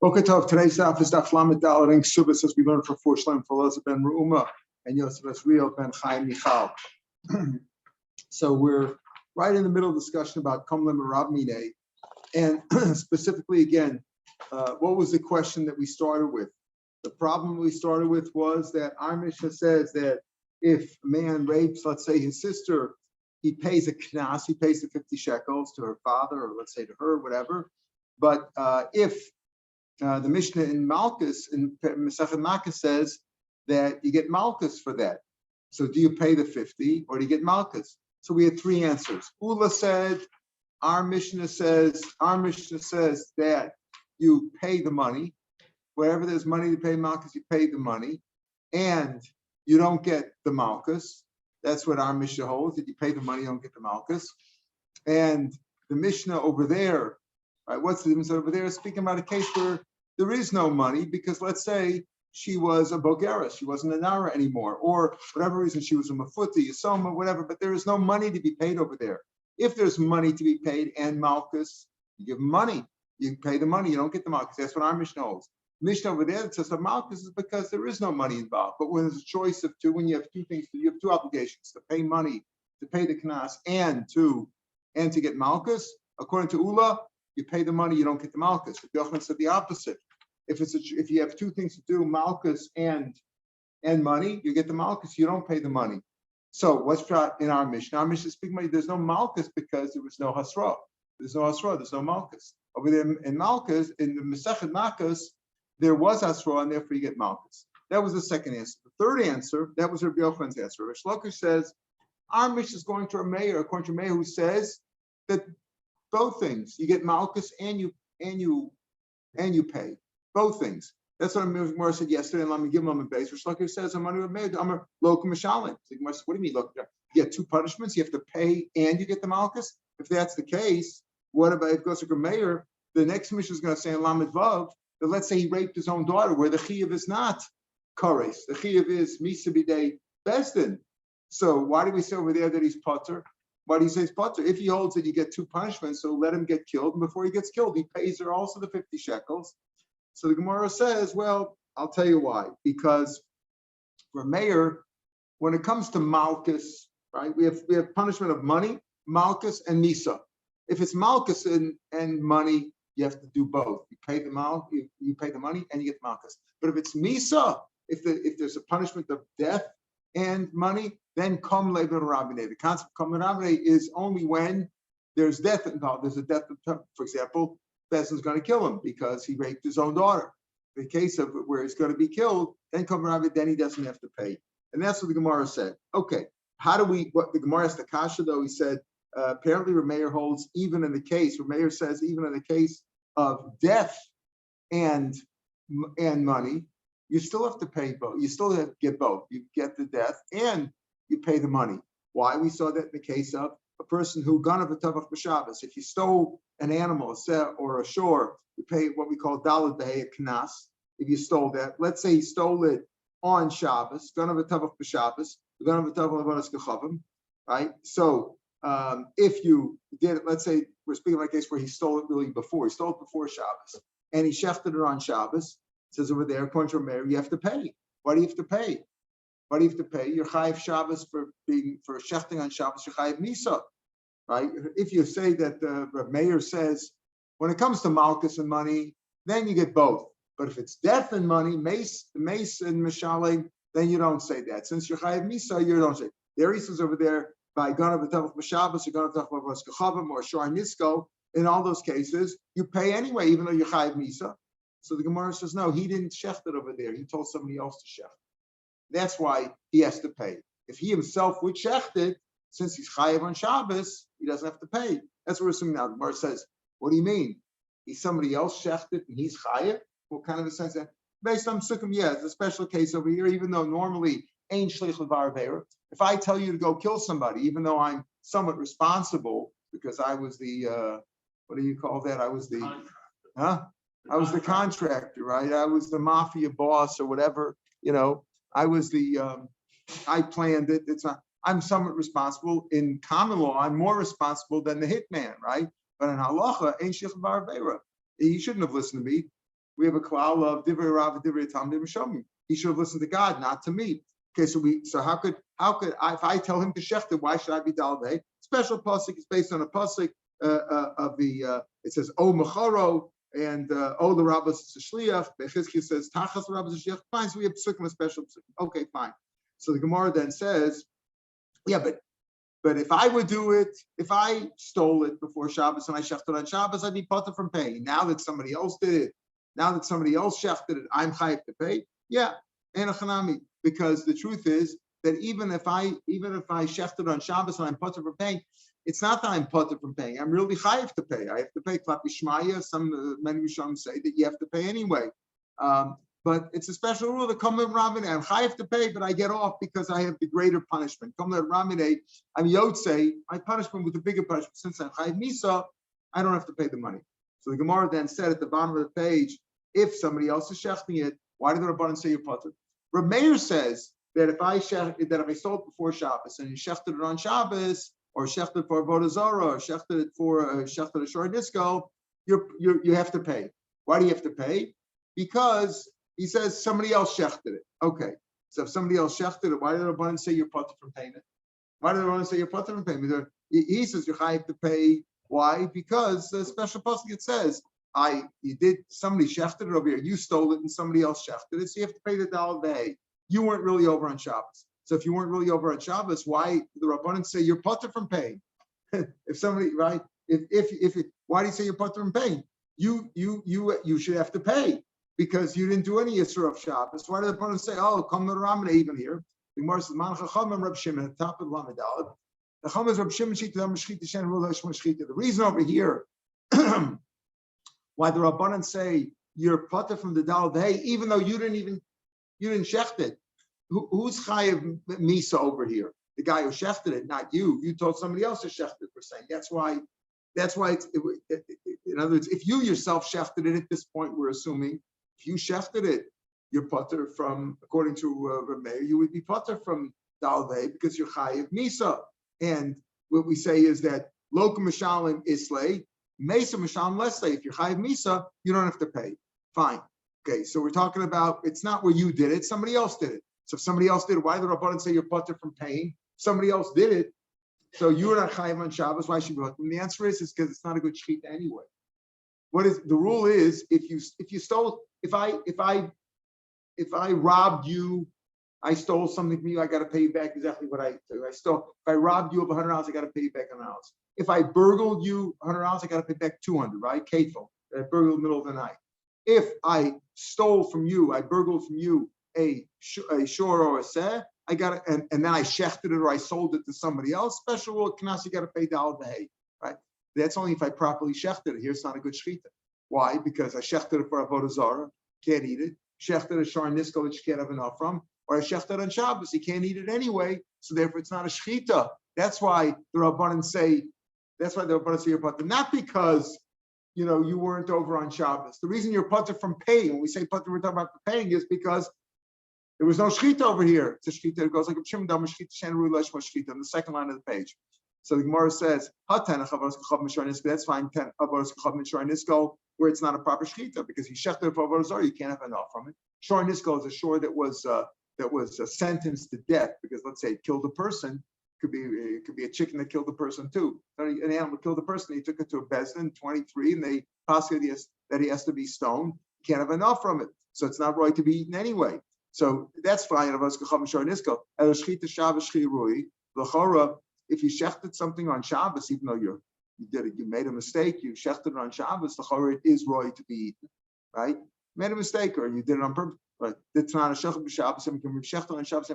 Okay, Tov. Today's daf is Daf Lamed Daled Subas, as we learned for four Shlem for Elazar ben Reuma and Yosef Esriel ben Chaim Michal. So we're right in the middle of discussion about Komlim and Rav Meir, and specifically again, what was the question that we started with? The problem we started with was that our Mishnah says that if a man rapes, let's say his sister, he pays a knas, he pays the 50 shekels to her father, or let's say to her, whatever. But if the Mishnah in Malkus, in Mesechet Malkus, says that you get Malkus for that. So do you pay the 50 or do you get Malkus? So we had three answers. Ula said, our Mishnah says that you pay the money. Wherever there's money to pay Malkus, you pay the money. And you don't get the Malkus. That's what our Mishnah holds, that you pay the money, you don't get the Malkus. And the Mishnah over there, right, what's the difference over there? Speaking about a case where there is no money, because let's say she was a Bogera, she wasn't a Nara anymore, or for whatever reason she was a Mafuti, a Soma, whatever, but there is no money to be paid over there. If there's money to be paid and Malkus, you give money, you pay the money, you don't get the Malkus. That's what our Mishnah holds. Mishnah over there that says the Malkus is because there is no money involved. But when there's a choice of two, when you have two things, you have two obligations: to pay money, to pay the knas, and to get Malkus. According to Ula, you pay the money, you don't get the Malkus. The Yochanan said the opposite. If you have two things to do, Malkus and money, you get the Malkus, you don't pay the money. So what's in our Mishnah? Our Mishnah is speaking money. There's no Malkus because there was no Hasra. There's no Hasra, there's no Malkus. Over there in Malkus, in the Mesechet Malkus, there was Hasra, and therefore you get Malkus. That was the second answer. The third answer, that was Rav Yochanan's answer. Rav Shlokish says, our Mishnah is going to a mayor, according to a mayor who says that both things, you get Malkus and you pay. Both things. That's what Amir said yesterday, and let me give him a base. Rav Shlokish says, I'm a local mishalim. What do you mean local? You get two punishments, you have to pay and you get the Malkus? If that's the case, what about if it goes to a mayor? The next Mishnah is going to say in Lamed Vav, that let's say he raped his own daughter, where the chiyuv is not kares. The chiyuv is misa b'dei besdin. So why do we say over there that he's potter? Why do you say he's potter? If he holds that you get two punishments, so let him get killed, and before he gets killed, he pays her also the 50 shekels. So the Gemara says, well, I'll tell you why. Because for mayor, when it comes to Malkus, right, we have punishment of money, Malkus, and Misa. If it's Malkus and money, you have to do both. You pay the you pay the money, and you get Malkus. But if it's Misa, if there's a punishment of death and money, then Kom Leben Rabine. The concept of Kom Rabine is only when there's death involved. There's a death, for example, Beson's going to kill him because he raped his own daughter. In the case of where he's going to be killed, then Kom Rabine, then he doesn't have to pay. And that's what the Gemara said. Okay, what the Gemara asked the Kasha, though, he said, apparently Rav Meir holds, even in the case, Rav Meir says, even in the case of death and money, you still have to pay both. You still have to get both. You get the death and you pay the money. Why? We saw that in the case of a person who ganav v'tavach b'Shabbos. If you stole an animal, or a shore, you pay what we call daled behei knas. If you stole that, let's say he stole it on Shabbos, ganav v'tavach b'Shabbos, ganav v'tavach l'vanas kechavim, right? So if you did it, let's say we're speaking about a case where he stole it really before. He stole it before Shabbos, and he shechted it on Shabbos. It says over there, according to Rav Meir, you have to pay. Why do you have to pay? Why do you have to pay? You're chayiv Shabbos for shechting on Shabbos. You're chayiv Misa, right? If you say that Rav Meir says when it comes to Malkus and money, then you get both. But if it's death and money, mace and mishalim, then you don't say that. Since you're chayiv Misa, you don't say. There he says over there, by ganav v'tavach b'Shabbos, or ganav v'tavach b'Vos Kechavim, or shor nisko, in all those cases, you pay anyway, even though you're chayiv Misa. So the Gemara says, no, he didn't shecht it over there. He told somebody else to shecht. That's why he has to pay. If he himself would shecht it, since he's chayiv on Shabbos, he doesn't have to pay. That's what we're assuming now. The Gemara says, what do you mean? He's somebody else shechted and he's chayiv? What kind of a sense? Based on Sukkim, yeah, it's a special case over here, even though normally ain't shlich l'var be'er. If I tell you to go kill somebody, even though I'm somewhat responsible, because I was the, what do you call that? I was the, I was the contractor, right? I was the mafia boss or whatever, I was I planned it. I'm somewhat responsible. In common law, I'm more responsible than the hitman, right? But in halacha, ain't shich bar beira. He shouldn't have listened to me. we have a klal of divrei Rav, divrei Talmud, Shomim. He should have listened to God, not to me. Okay, so how could if I tell him to shechter, why should I be dalvei? Special pasuk is based on a pasuk of the it says O Mecharo and O the Rabbis Shliach. Bechizkiah says Tachas Rabbis Shliach. Fine, so we have psukim, a special psukim. Okay, fine. So the Gemara then says, yeah, but if I would do it, if I stole it before Shabbos and I shechted on Shabbos, I'd be potter from paying. Now that somebody else did it, now that somebody else shechted it, I'm chayiv to pay. Yeah, and a chanami. Because the truth is that even if I shechted on Shabbos and I'm potter from paying, it's not that I'm potter from paying. I'm really chayiv to pay. I have to pay klapi shmaya. Many Rishonim say that you have to pay anyway. But it's a special rule that come to Ramine. I'm chayiv to pay, but I get off because I have the greater punishment. Come to Ramine, I'm yotze. My punishment with the bigger punishment. Since I'm chayiv misa, I don't have to pay the money. So the Gemara then said at the bottom of the page, if somebody else is shechting it, why did the Rabbanan say you're potter? Rav Meir says that if I stole it before Shabbos and you shechted it on Shabbos, or shechted for Avodah Zarah, or shechted it for shechted a shor disco, you have to pay. Why do you have to pay? Because he says somebody else shechted it. Okay, so if somebody else shechted it, why did the Rabbanan say you're potter from payment? Why did the Rabbanan say you're potter from payment? He says you have to pay. Why? Because the special pasuk it says somebody shechted it over here, you stole it and somebody else shechted it, so you have to pay the dollar day. You weren't really over on Shabbos. So if you weren't really over on Shabbos, why did the Rabbanan say you're potter from paying? If somebody, right? Why do you say you're potter from paying? You should have to pay because you didn't do any Yisra of Shabbos. Why did the Rabbanan say, oh, come to the Ramana even here? The Gemara says, Man Chachamim Rab Shimon at the top of the Lamed Aleph. The Chacham is Rab Shimon Shita Meshchita Shen Rula Shmon Shchita. The reason over here why the Rabbanan say you're potter from the Dal V'Hei, even though you didn't shecht it. Who's chayiv misa over here? The guy who shechted it, not you. You told somebody else to shecht it for saying. That's why. In other words, if you yourself shechted it at this point, we're assuming if you shechted it, you're potter from, according to Rav Meir, you would be potter from Dal V'Hei because you're chayiv misa. And what we say is that lokum mishalim islay. Mesa Misham Leslie, if you're Chayiv Misa, you don't have to pay. Fine. Okay, so we're talking about it's not where you did it, somebody else did it. So if somebody else did it, why did the Rabbanan say you're potter from paying? Somebody else did it, so you're not Chayiv on Shabbos, why should you be potter? And the answer is because it's not a good shechita anyway. What is the rule is if you stole, if I robbed you, I stole something from you, I got to pay you back exactly what I stole. If I robbed you of $100, I got to pay you back $100. If I burgled you $100, I got to pay back $200, right? Katefel. I burgled in the middle of the night. If I stole from you, I burgled from you a shor or a seh, I got to, and then I shechted it or I sold it to somebody else. Special rule, knas, you got to pay dal v'hei, right? That's only if I properly shechted it. Here it's not a good shechita. Why? Because I shechted it for Avodah Zarah, can't eat it. Shechted a shor nisko that you can't have enough from, or I shechted on Shabbos, you can't eat it anyway. So therefore, it's not a shechita. That's why the Rabbanan say. That's why they're potter you're potter, not because you weren't over on Shabbos. The reason you're potter from paying, when we say potter, we're talking about the paying, is because there was no shechita over here. It's a shechita. It goes like a shchita shchita on the second line of the page. So the Gemara says, that's fine. Where it's not a proper shechita because he shechted for Avodah Zarah, you can't have enough from it. Shor nisko is a shor that was sentenced to death because let's say it killed a person. It could be a chicken that killed a person too. An animal killed a person. He took it to a bezdin, 23, and they possibly that he has to be stoned. He can't have enough from it, so it's not right to be eaten anyway. So that's fine. If you shechted something on Shabbos, even though you made a mistake, you shechted it on Shabbos, it is right to be eaten, right? You made a mistake or you did it on purpose. But it's not a shechted b'Shabbos. On Shabbos,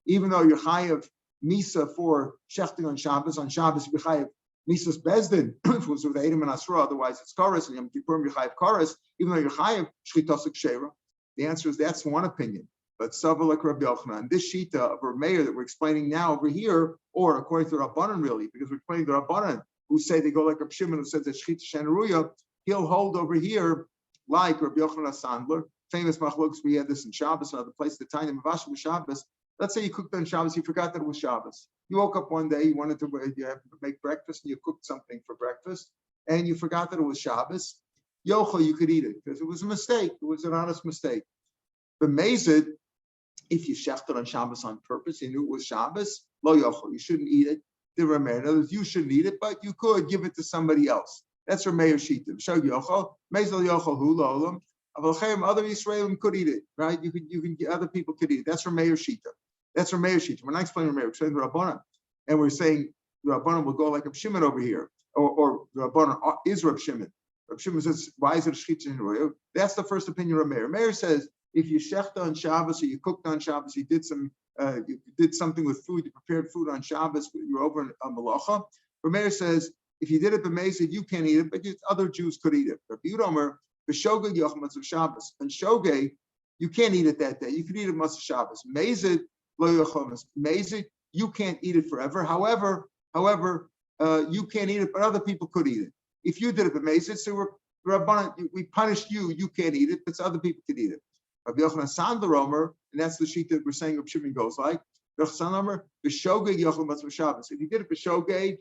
even though you're chayav misa for shechting on Shabbos you're chayav misa's bezdin if it was with Edom and Asra, otherwise it's chorus, and Yom Kippurim you're chayav chorus, even though you're chayav shchitasik shera. The answer is that's one opinion. But Savalak Rabbi Yochanan, this shita of Rav Meir that we're explaining now over here, or according to Rabbanan really, because we're explaining the Rabbanan who say they go like Rav Shimon who says that shchita shenaruya, he'll hold over here like Rabbi Yochanan Sandler, famous machlokas. We had this in Shabbos, another place, the time of Shabbos. Let's say you cooked on Shabbos, you forgot that it was Shabbos. You woke up one day, you have to make breakfast, and you cooked something for breakfast, and you forgot that it was Shabbos. yochel, you could eat it because it was a mistake. It was an honest mistake. But mazid, if you shechted on Shabbos on purpose, you knew it was Shabbos, lo yochel, you shouldn't eat it. The Rav Meir, in other words, you shouldn't eat it, but you could give it to somebody else. That's Rav Meir Shapiro. Shog yochel, mazal yochel hu lo'olam. Other Israelim could eat it, right? You can other people could eat it. That's Rav Meir Shapiro. That's Rav Meir Shapiro. We're not explaining Rav Meir, we're explaining the Rabbanan, and we're saying the Rabbanan will go like Rav Shimon over here, or the Rabbanan is Rav Shimon. Rav Shimon says, why is it a shchita in Roya? That's the first opinion of Meir. Meir says, if you shechta on Shabbos or you cooked on Shabbos, you did something with food, you prepared food on Shabbos, you're over in Malacha. Rav Meir says, if you did it b'mezid, you can't eat it, but other Jews could eat it. Rabbi Yudomer, b'shogeg yochmatz of Shabbos. And shogeg, you can't eat it that day. You can eat it matzah Shabbos. Mezid lo yochmatz. Mezid, you can't eat it forever. However, you can't eat it, but other people could eat it. If you did it b'mezid, so we punished you. You can't eat it, but other people could eat it. Rabbi Yochanan Sandler Omer, and that's the sheet that we're saying Rabbi Shimon goes like. Rabbi Sandler Omer, b'shogeg yochmatz of Shabbos. If you did it b'shogeg,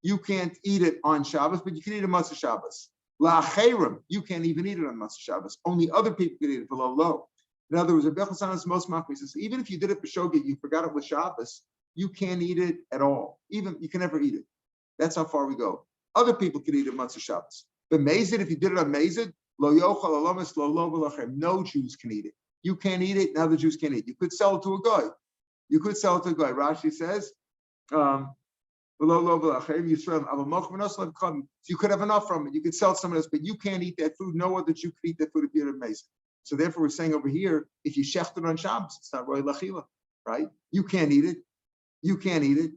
you can't eat it on Shabbos, but you can eat it matzah Shabbos. La'acherim, you can't even eat it on matzah Shabbos. Only other people can eat it below low. In other words, Rabbi Yochanan is most makbid. He says, even if you did it b'shogeg, you forgot it was Shabbos, you can't eat it at all. Even you can never eat it. That's how far we go. Other people can eat it matzah Shabbos. But mazid, if you did it on mazid, lo yochal alamas lo lo v'lachem. No Jews can eat it. You can't eat it. And other Jews can't eat it. You could sell it to a guy. Rashi says, so you could have enough from it. You could sell it to someone else, but you can't eat that food. No other Jew could eat that food if you're amazing. So therefore, we're saying over here, if you shecht it on Shabbos, it's not roy lachila, right? You can't eat it. You can't eat it.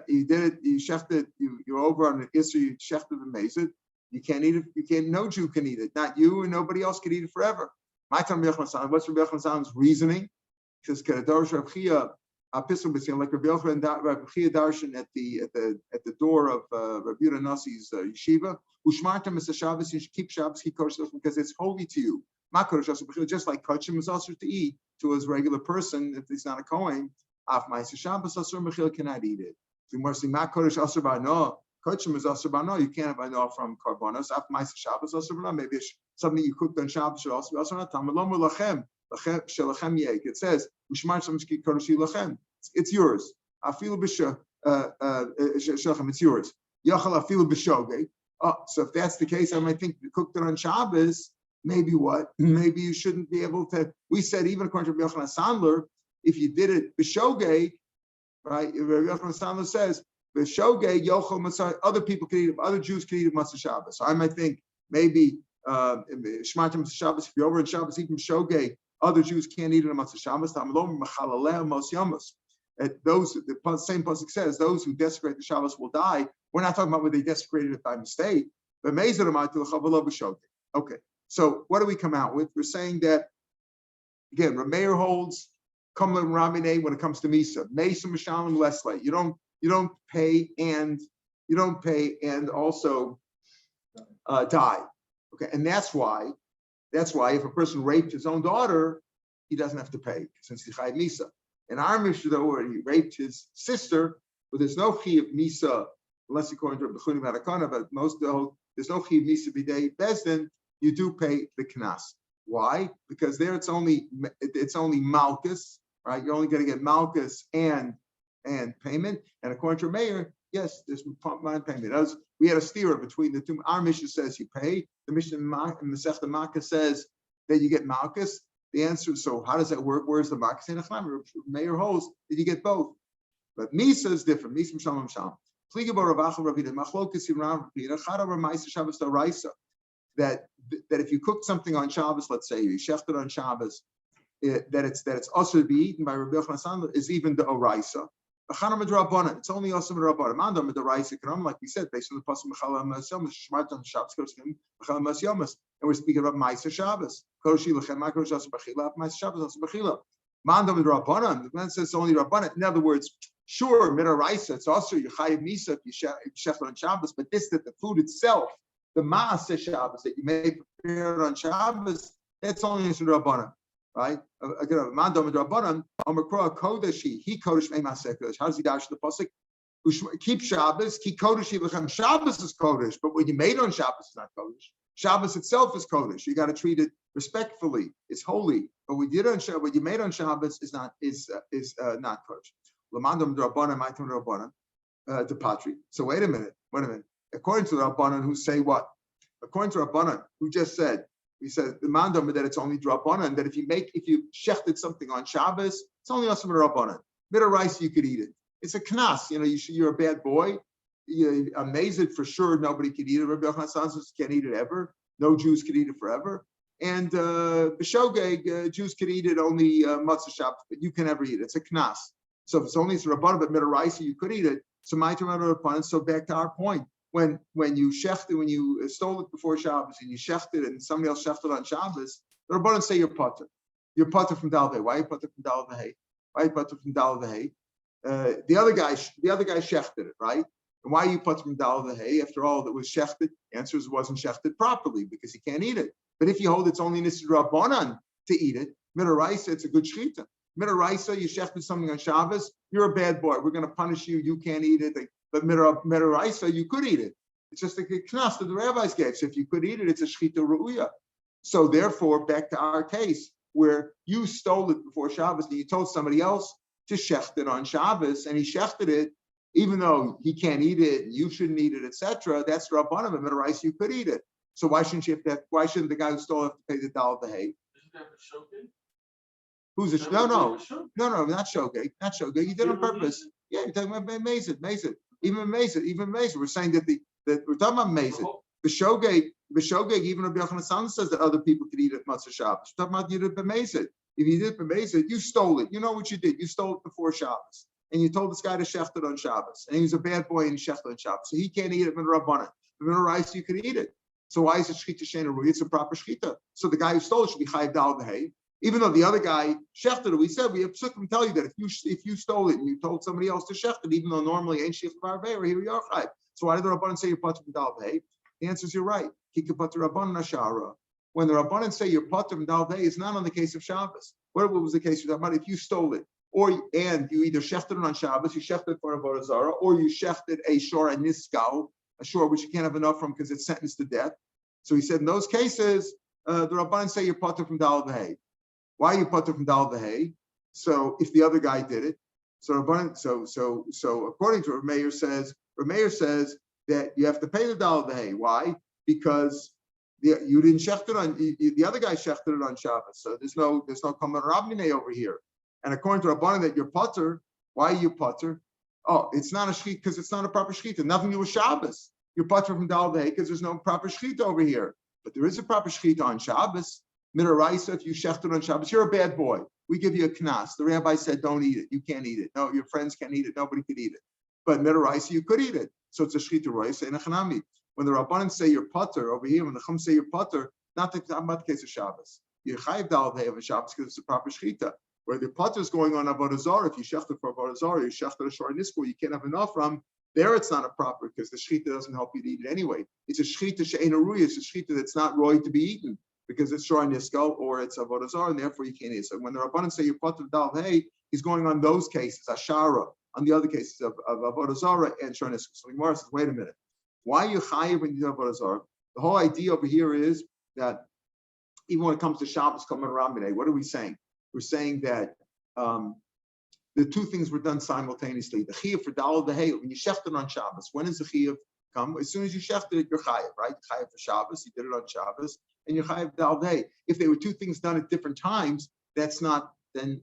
You did it. You shechted. You're over on the Isra. You shechted amazing. You can't eat it. You can't. No Jew can eat it. Not you, and nobody else can eat it forever. My time, what's Rabbi Yochanan's reasoning? He says, like Rabbi Yochanan and Rabbi Chia darshan at the door of Rabbi Yehuda Nasi's yeshiva. Ushmartem is a Shabbos. You should keep Shabbos, keep kosher because it's holy to you. Just like kachim is also to eat to his regular person if he's not a kohen. Af ma'aser Shabbos asur mechil cannot eat it. The more say ma kodesh asur ba'no, kachim is asur ba'no. You can't have ba'no from karbonos. Af ma'aser Shabbos asur ba'no. Maybe something you cooked on Shabbos should also be asur ba'no. Tamalom lachem. It says, it's yours. It's yours. So if that's the case, I might think you cooked it on Shabbos. Maybe what? Maybe you shouldn't be able to. We said even according to Rabbi Yochanan Sandler, if you did it b'shogeg, right? Rabbi Yochanan Sandler says b'shogeg yochel matzah. Other people can eat it. Other Jews can eat it matzah Shabbos. So I might think maybe shmartem Shabbos. If you're over in Shabbos eating b'shogeg, other Jews can't eat it on matzah Shabbos. The same pasuk says, those who desecrate the Shabbos will die. We're not talking about whether they desecrated it by mistake. But okay, so what do we come out with? We're saying that again, Rav Meir holds Kamla Ramine when it comes to Misa. Mesa Mishalim Leslie. You don't pay and also die. Okay, and that's why if a person raped his own daughter, he doesn't have to pay since he's Chayav Misa. In our Mishnah, though, where he raped his sister, but there's no Chayav Misa, unless according to Rabbi Chunim Harakana, but there's no Chayav Misa b'dei Bezdin, you do pay the Knas. Why? Because there it's only Malchus, right? You're only going to get Malchus and payment. And according to Meir, yes, there's payment. We had a steer between the two. Our Mishnah says you pay. The Mishnah in Masechta Makkah says that you get Malchus. The answer is, so how does that work? Where's the Malchus? Meir holds that you get both. But Misa is different. Misa Shalom Shalom. That if you cook something on Shabbos, let's say you shechted it on Shabbos, that it's also to be eaten by Rabbi Yochanan is even the oraisa. It's only also the like we said, based on the pasuk Mechala Masyamas, Shmartam Shabbos, Mechala Masyamas, and we're speaking about Ma'aser Shabbos. Kodeshi Lechem, Ma'aser Shabbos Bechila, Ma'aser Shabbos Bechila. Mandam with Rabbanan. The man says it's only Rabbanan. In other words, sure, Midaraisa, it's also you Chayav Misa if you shechted on Shabbos, but this that the food itself, the Ma'aser Shabbos that you may prepare on Shabbos, that's only in Rabbanan. Right? Again, Mandam with Rabbanan, Omakra Kodeshi, he Kodesh Me'Maseh Kodesh. How does he dash the pasuk? Keep Shabbos, keep Kodeshi Lechem. Shabbos is Kodesh, but when you made on Shabbos, it's not Kodesh. Shabbos itself is kodesh. You got to treat it respectfully. It's holy. But what you made on Shabbos is not kodesh. Lamandam Rabbanan, Maitam Rabbanan, the Patri. So wait a minute. According to the Rabbanan, who say what? According to Rabbanan, who just said, he said the mandam that it's only Rabbanan, that if you shechted something on Shabbos, it's only also Rabbanan. Midaraisa, you could eat it. It's a knas. You're a bad boy. You're amazed for sure. Nobody can eat it. Rabbi Yochanan says can't eat it ever. No Jews can eat it forever. And b'shogeg, Jews can eat it only matzah Shabbos, but you can never eat it. It's a knas. So if it's only Rabbanan, but midaraisa, you could eat it. So my Rabbanan. So back to our point. When you stole it before Shabbos and you shechted and somebody else shechted on Shabbos, the Rabbanan say you're potter. You're potter from Dal V'Hei. Why are you potter from Dal V'Hei? The other guy shechted it, right? And why are you potter from Dal V'Hei? After all, that was shechted. The answer is it wasn't shechted properly because he can't eat it. But if you hold it's only Nisr Rabbanan to eat it, midaraisa, it's a good shechita. Midaraisa, you shechted something on Shabbos, you're a bad boy. We're going to punish you. You can't eat it. But midaraisa, you could eat it. It's just like a knas that the rabbis gave. So if you could eat it, it's a shechita ru'uya. So therefore, back to our case, where you stole it before Shabbos and you told somebody else to shecht it on Shabbos, and he shechted it, even though he can't eat it, you shouldn't eat it, etc. That's Rabbanan, and midaraisa, you could eat it. So why shouldn't the guy who stole it have to pay the Dal V'Hei? Isn't that a shogeg? Who's a no, not shogeg, not shogeg. He did it on purpose. Yeah, you're talking about mazid. Even Mazid. We're saying that we're talking about Mazid. B'shogeg, even Rabbi Yochanan says that other people could eat it Matzah Shabbos. We're talking about you did it b'Mazid. If you did it b'Mazid, you stole it. You know what you did. You stole it before Shabbos. And you told this guy to shecht it on Shabbos. And he was a bad boy and he shechted on Shabbos. So he can't eat it with Rabbanan. With rice, you could eat it. So why is it shechita sheina rui? It's a proper shechita. So the guy who stole it should be chayiv Dal V'Hei. Even though the other guy shechted it, we have psukim tell you that if you stole it and you told somebody else to shecht it, even though normally ain't shechit b'arvei or here you are chayiv. So why did the Rabbanan say you're patur from Dal V'Hei? The answer is you're right. Kika patur Rabbanan ashara. When the Rabbanan say you're patur from Dal V'Hei, it's not on the case of Shabbos. What was the case you're talking about? If you stole it, and you either shechted it on Shabbos, you shechted it for Avodah Zarah, or you shechted a shor and niskal, a shor which you can't have enough from because it's sentenced to death. So he said in those cases, the Rabbanan say you're patur from Dal V'Hei. Why are you patur from Dal V'Hei? So if the other guy did it, so according to Rav Meir says that you have to pay the Dal V'Hei. Why? Because you didn't shecht it on the other guy shechted it on Shabbos. So there's no common Rabbanei over here. And according to Rabbanan that you're patur, why are you patur? Oh, it's not a shechita because it's not a proper shechita. Nothing to do with Shabbos. You're patur from Dal V'Hei because there's no proper shechita over here. But there is a proper shechita on Shabbos. Midaraisa, if you shecht it on Shabbos, you're a bad boy. We give you a knas. The rabbi said, don't eat it. You can't eat it. No, your friends can't eat it. Nobody could eat it. But midaraisa, you could eat it. So it's a shechita roisa and a chanami. When the Rabbanan say you're patur over here, when the Chum say you're patur, not about the case of Shabbos. You're chayiv Dal V'Hei of a Shabbos because it's a proper shechita. Where the patur is going on Avodah Zarah, if you shecht it for Avodah Zarah, you shecht it a shor niskul, you can't have enough from. There it's not a proper because the shechita doesn't help you to eat it anyway. It's a shechita she'eina rui. It's a shechita that's not roy to be eaten because it's shor niskul or it's Avodah Zarah, and therefore you can't eat it. So when the Rabbanan say you're patur Dal V'Hei, he's going on those cases, ashara, on the other cases of Avodah Zarah and shor niskul. So the Gemara says, wait a minute. Why are you chayiv when you do Avodah Zarah? The whole idea over here is that even when it comes to Shabbos, what are we saying? We're saying that the two things were done simultaneously. The chiyuv for Dal V'Hei, when you shecht it on Shabbos, when does the chiyuv come? As soon as you shechted it, you're chayiv, right? Chayiv for Shabbos, you did it on Shabbos, and you're chayiv Dal V'Hei. If they were two things done at different times, that's not, then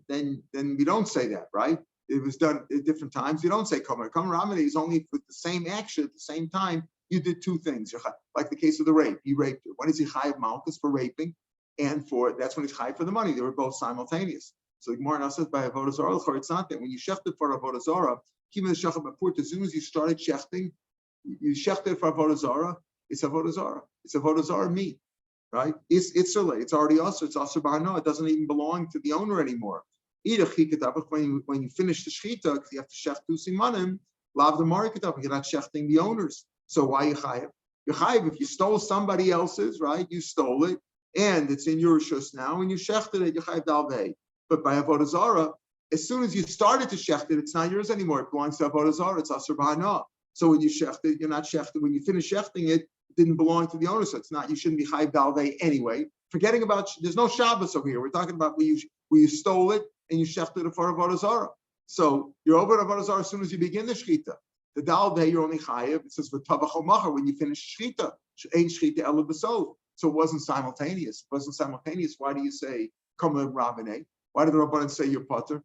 we don't say that, right? It was done at different times. You don't say Kamer. Kamer Ramadi is only with the same action at the same time. You did two things. Like the case of the rape. He raped her. When is he chayiv malchus for raping? And that's when he's chayiv for the money. They were both simultaneous. So the Gemara now says by Avodah Zarah, it's not that. When you shechted for Avodah Zarah, as soon as you started shechting, you shechted for Avodah Zarah, it's Avodah Zarah. It's Avodah Zarah meat, right? It's already also, it's also barno. It doesn't even belong to the owner anymore. When you finish the shechita, because you have to shecht two simanim, lav the mariketab, you're not shechting the owners. So why you chayiv? You're chayiv if you stole somebody else's, right? You stole it, and it's in your rishus now, and you shechted it, you chayiv Dal V'Hei. But by Avodah Zarah, as soon as you started to shecht it, it's not yours anymore. It belongs to Avodah Zarah. It's asur b'hana. So when you shecht it, you're not shechted. When you finish shechting it, didn't belong to the owner, so it's not. You shouldn't be chayiv dalvei anyway. Forgetting about, there's no Shabbos over here. We're talking about where you stole it and you shechted it for avodah zarah. So you're over at avodah zarah as soon as you begin the shechita. The dalvei you're only chayiv. It says v'tavach omacher when you finish shechita. Ain't shechita elu b'sov. So it wasn't simultaneous. It wasn't simultaneous. Why do you say come le Rabbaneh? Why did the Rabbanan say you're potter?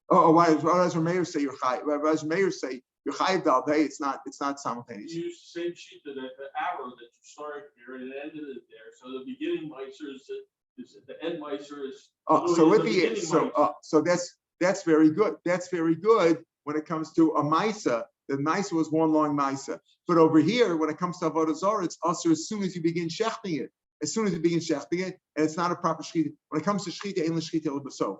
Why does Rav Meir say you're chayiv? Rav Meir say you're chayiv dalvei. It's not simultaneous. You use the same sheet that the arrow that you started here and ended it there. So the beginning meiser is the end meiser is. So with so that's very good. That's very good when it comes to a maisa. The maisa was one long maisa. But over here, when it comes to avodah zarah, it's also as soon as you begin shechting it. As soon as you begin shechting it, and it's not a proper shechita. When it comes to shechita, ain't shechita el b'sof.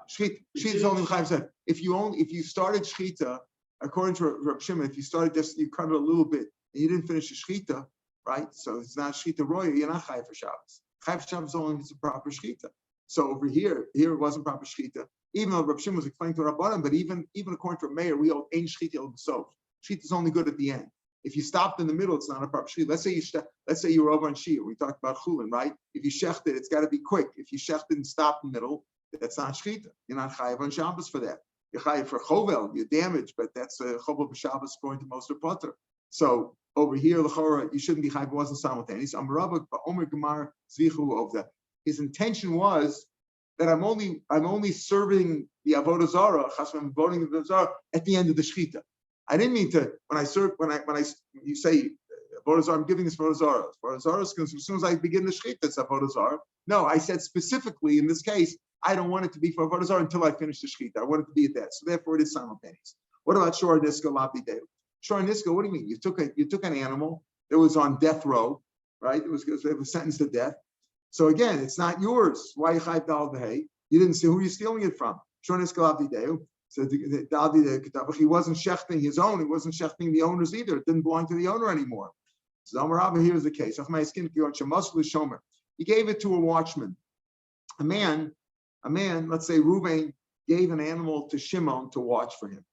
Shechita is only chayiv said. If you started shechita, according to Rav Shimon, if you started just you cut it a little bit and you didn't finish the shechita, right? So it's not shechita roya. You're not chayiv for Shabbos. Chayiv for Shabbos only if it's a proper shechita. So over here it wasn't proper shechita. Even though Rav Shimon was explaining to Rabbanan, but even according to Meir, we hold ain't shechita el b'sof. Shechita is only good at the end. If you stopped in the middle, it's not a proper shechita. Let's say you were over on Shiur. We talked about chulin, right? If you shecht it, it's got to be quick. If you shecht it and stop in the middle, that's not shechita. You're not chayiv on Shabbos for that. You're chayiv for chovel. You're damaged, but that's a chovel b'Shabbos according to most of Potter. So over here, l'chora, you shouldn't be chayiv. It wasn't simultaneous. His intention was that I'm only serving the avodah zarah, chasam voting the avodah zarah at the end of the shechita. I didn't mean to you say avodah zarah, I'm giving this avodah zarah. Avodah zarah is as soon as I begin the shechita, it's avodah zarah. No, I said specifically in this case, I don't want it to be for avodah zarah until I finish the shechita. I want it to be at that. So therefore, it is simultaneous. What about shor niska lapi deu? Shor niska, what do you mean? You took an animal that was on death row, right? It was sentenced to death. So again, it's not yours. Why you chayiv dal dehay? You didn't say who you're stealing it from. Shor niska lapi deu. So he wasn't shechting his own. He wasn't shechting the owners either. It didn't belong to the owner anymore. So Amar here's the case. He gave it to a watchman. A man, let's say Reuben gave an animal to Shimon to watch for him.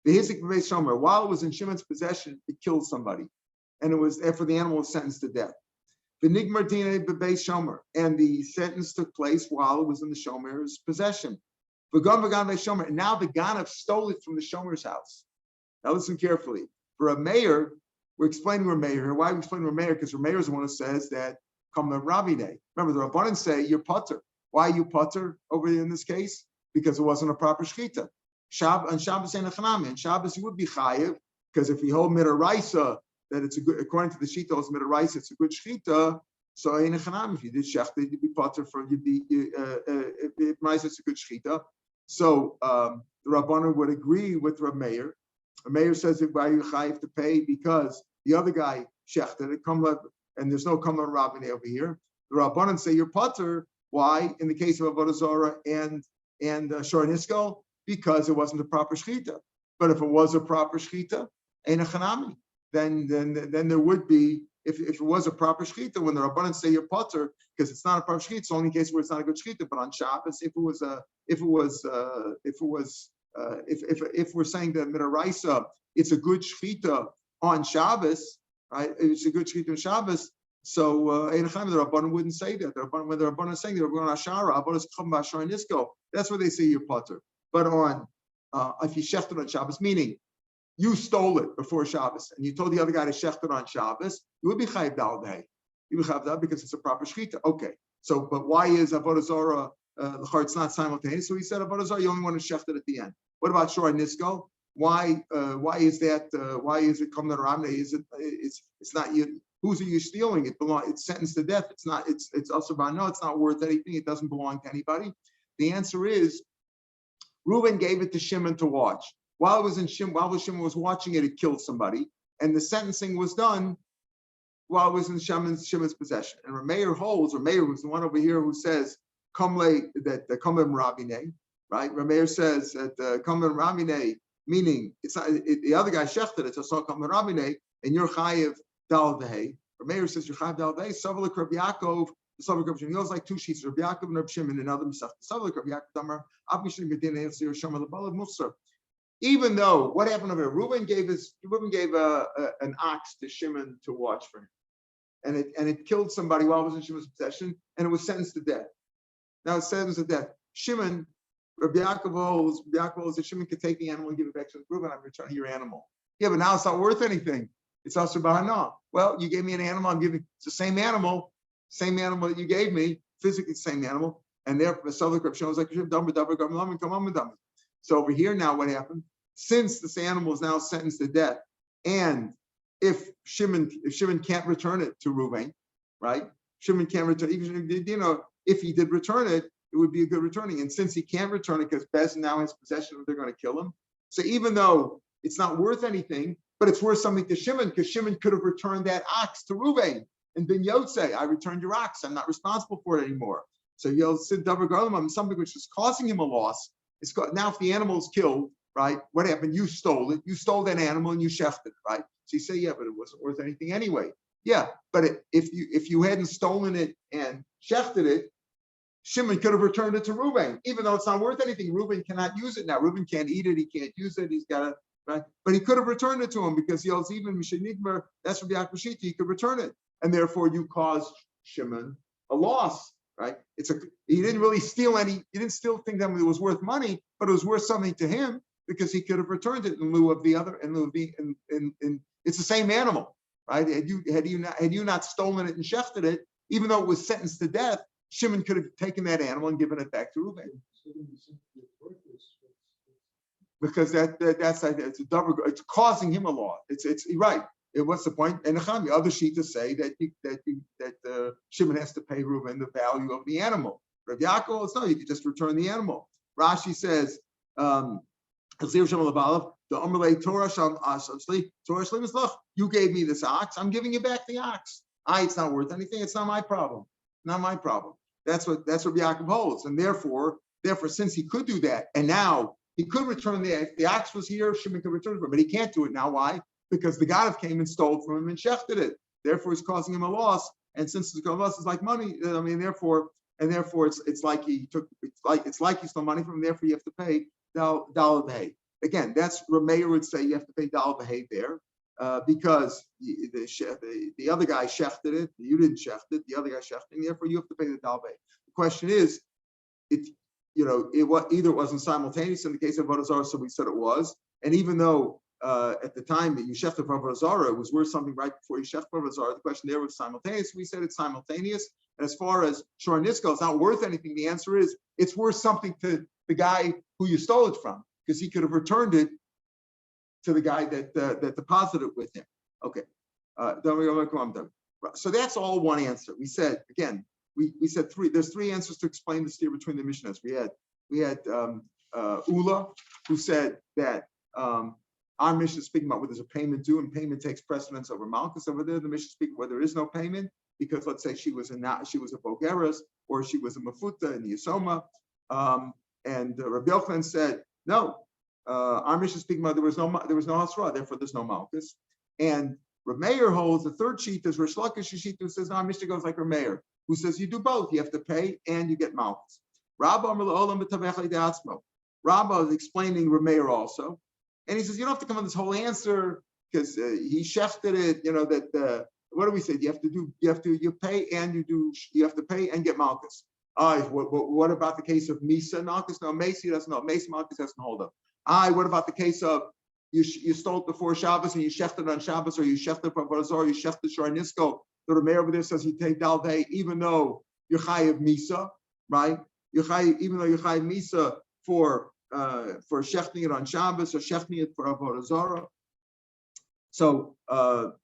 While it was in Shimon's possession, it killed somebody. And it was after the animal was sentenced to death. And the sentence took place while it was in the Shomer's possession. And now the Ganav stole it from the Shomer's house. Now listen carefully. For a mayor, we're explaining Rav Meir here. Why are we explaining Rav Meir? Because Rav Meir is the one who says that come the Rabbaneh. Remember, the Rabbanan say you're potter. Why are you potter over here in this case? Because it wasn't a proper shechita. On Shabbos ain't a chanami. On Shabbos you would be chayiv, because if we hold midaraisa that it's a good, according to the shita, it's midaraisa, it's a good shechita. So ain't a chanami. If you did shechta, you'd be potter for it's a good shechita. So the Rabbanan would agree with Rav Meir. Rav Meir says that why you chayiv to pay because the other guy shechted it, and there's no kamla Rabbaneh over here. The Rabbanan say you're potter. Why? In the case of avodah zarah and shor nisko, because it wasn't a proper shechita. But if it was a proper shechita, ain't a chanami. Then there would be if it was a proper shechita when the Rabbanan say you're potter because it's not a proper shechita. It's only in case where it's not a good shechita. But on Shabbos, if we're saying that midaraisa, it's a good shechita on Shabbos, right? It's a good shechita on Shabbos. So the Rabbanan wouldn't say that. When the Rabbanan is saying that we're going to Ashara, that's where they say you're potter. But on if you shechted on Shabbos, meaning you stole it before Shabbos and you told the other guy to shecht it on Shabbos, you would be chayiv dal day. You would have that because it's a proper shechita. Okay. So, but why is avodah zarah? It's not simultaneous. So he said avodah zarah, you only want to shecht it at the end. What about shor nisko? Why is that? Why is it come to Ramne? It's not you. Who's are you stealing? It's sentenced to death. It's not. It's also by no. It's not worth anything. It doesn't belong to anybody. The answer is, Reuben gave it to Shimon to watch. While Shimon was watching it, it killed somebody, and the sentencing was done while it was in Shimon's possession. And Rav Meir holds. Rav Meir was the one over here who says kamle that the kamle rabine, right? Rav Meir says that kamle rabine, meaning it's not the other guy shechted it, so kamle rabine, and you're chayiv dal dehay. Rav Meir says you're chayiv dal dehay. Savalik Rav Yaakov. Savalik Rav Shimon. He knows like two sheets. Rav Yaakov and Rav Shimon and other Masech. Savalik Rav Yaakov Damar. Abmishin Gedin Eitzir Shomer LeBalav Musar. even though what happened over here, Reuben gave an ox to Shimon to watch for him, and it killed somebody while it was in Shimon's possession, and it was sentenced to death. Now it's sentenced to death. Shimon, Rabbi Yaakov holds that Shimon could take the animal and give it back to Reuben. I'm returning your animal. Yeah, but now it's not worth anything. It's also bahana. Well, you gave me an animal. I'm giving it's the same animal that you gave me, physically the same animal, and therefore so over here now, what happened? Since this animal is now sentenced to death, and if Shimon can't return it to Reuben, right? Shimon can't return, even if he did return it, it would be a good returning. And since he can't return it because Bez now has possession, they're going to kill him. So even though it's not worth anything, but it's worth something to Shimon, because Shimon could have returned that ox to Reuben and been Yotzei, I returned your ox, I'm not responsible for it anymore. So you'll sit something which is causing him a loss. Now if the animal is killed, right? What happened? You stole it. You stole that animal and you shefted it, right? So you say, yeah, but it wasn't worth anything anyway. Yeah, but if you hadn't stolen it and shefted it, Shimon could have returned it to Reuben, even though it's not worth anything. Reuben cannot use it now. Reuben can't eat it. He can't use it. He's got to, right? But he could have returned it to him because he owes even Mishnigmer. That's Rabbi Yaakov Shita. He could return it, and therefore you caused Shimon a loss, right? He didn't really steal any. He didn't steal things that it was worth money, but it was worth something to him because he could have returned it in lieu of the other. In lieu of the, it's the same animal, right? Had you not stolen it and shefted it, even though it was sentenced to death, Shimon could have taken that animal and given it back to Reuben. Because it's causing him a loss. It's right. What's the point? And the other shita say that Shimon has to pay Reuben the value of the animal. Rav Yaakov says no, you can just return the animal. Rashi says, you gave me this ox, I'm giving you back the ox. It's not worth anything, it's not my problem. Not my problem. That's what Yaakov holds. And therefore, since he could do that, and now he could return if the ox was here, Shimon could return it, but he can't do it now. Why? Because the Gadav came and stole from him and shefted it. Therefore, he's causing him a loss. And since the loss is like money, therefore it's like he stole money from him. Therefore, you have to pay dal b'hei. Again, that's Rav Meir would say you have to pay dal b'hei there. Because the other guy shefted it, you didn't sheft it, the other guy shefted it, therefore you have to pay the dalbei. The question is, either it wasn't simultaneous in the case of Avodah Zarah, so we said it was, and even though at the time that you shefted for Avodah Zarah, it was worth something right before you shefted for Avodah Zarah, the question there was simultaneous, we said it's simultaneous, and as far as Shor Nisko, it's not worth anything, the answer is, it's worth something to the guy who you stole it from, because he could have returned it to the guy that deposited with him. Okay. So that's all one answer. We said, again, we said there's three answers to explain the steer between the Mishnahs. We had Ula, who said that our Mishnah is speaking about where there's a payment due and payment takes precedence over Malchus. Over there, the Mishnah is speaking where there is no payment because let's say she was a Bogeres or she was a Mafuta in the Yisoma. And Rabbi Yochanan said, no, our Mishnah is speaking about there was no Hasra, therefore there's no Malchus. And Rav Meir holds the third sheet is Rish Lakish sheet who says, no, our Mishnah goes like Rav Meir, who says you do both. You have to pay and you get Malchus. Rabba is explaining Rav Meir also. And he says, you don't have to come on this whole answer because he shefted it, what do we say? You pay and get Malchus. What about the case of Misa Malchus? No, Macy doesn't know. Macy Malchus doesn't hold up. What about the case of you stole it before Shabbos and you shefted it on Shabbos, or you shefted it from Avodah Zarah, you shefted Shor Nisko? So the mayor over there says you take Dalvei even though you're chayiv Misa, right? Even though you're chayiv Misa for shefting it on Shabbos or shefting it for Avodah Zarah. So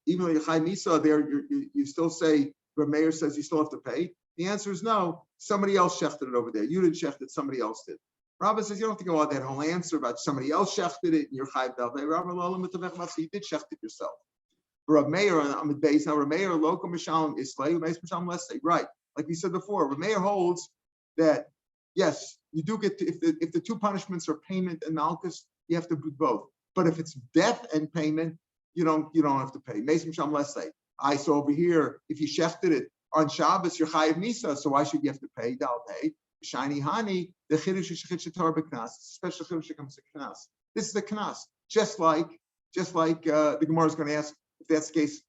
even though you're chayiv Misa, there you still say the mayor says you still have to pay. The answer is no. Somebody else shefted it over there. You didn't sheft it. Somebody else did. Rabbi says you don't have to go on that whole answer about somebody else shefted it and you're chayiv dalvei. Rabbi you did sheft it yourself. Rav Meir on the base now. Rav Meir local mishalom islay base mishalom let's say right. Like we said before, Rav Meir holds that yes, you do get to, if the two punishments are payment and malchus, you have to do both. But if it's death and payment, you don't have to pay. Base mishalom let's say. So over here, if you shefted it on Shabbos, you're chayiv misa, so why should you have to pay dalvei? Shiny honey, the chiddush is chiddush Torah b'knas, special chiddush comes to knas. This is the knas. Just like the Gemara is going to ask, if that's the case,